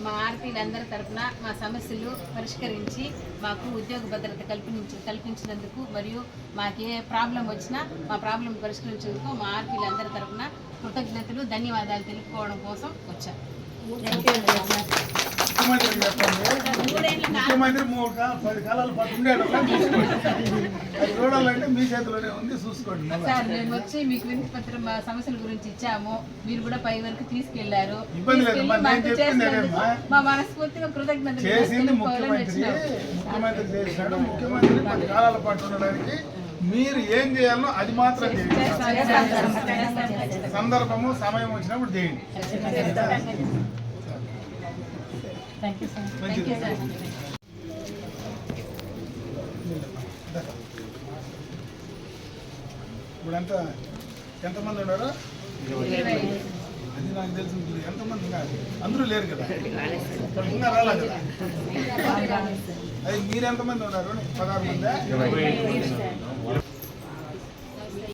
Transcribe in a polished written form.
మా ఆర్పీలందరి తరఫున మా సమస్యలు పరిష్కరించి మాకు ఉద్యోగ భద్రత కల్పించినందుకు మరియు మాకు ఏ ప్రాబ్లం వచ్చినా మా ప్రాబ్లం పరిష్కరించేందుకు మా ఆర్పీలందరి తరఫున కృతజ్ఞతలు ధన్యవాదాలు తెలుపుకోవడం కోసం వచ్చాను. ముఖ్యమంత్రి 10 కాలాల పాటు ఉండేది అది చూడాలంటే మీ చేతిలోనే ఉంది, చూసుకోండి. సార్ మేము వచ్చి మీకు వినతి పత్రం మా సమస్యల గురించి ఇచ్చాము, మీరు కూడా పై వరకు తీసుకెళ్లారు. ఇబ్బంది లేదు, మా మనస్ఫూర్తిగా కృతజ్ఞతలు చేసింది ముఖ్యమంత్రి చేశాడు. ముఖ్యమంత్రి 10 కాలాల పాటు ఉండడానికి మీరు ఏం చేయాలో అది మాత్రం చేయండి. సందర్భము సమయం వచ్చినప్పుడు చేయండి. ఇప్పుడంతా ఎంతమంది ఉన్నారో అది నాకు తెలిసి ఎంతమంది కాదు, అందరూ లేరు కదా, ఇంకా రాలే కదా. అది మీరు ఎంతమంది ఉన్నారు? 16 మంది.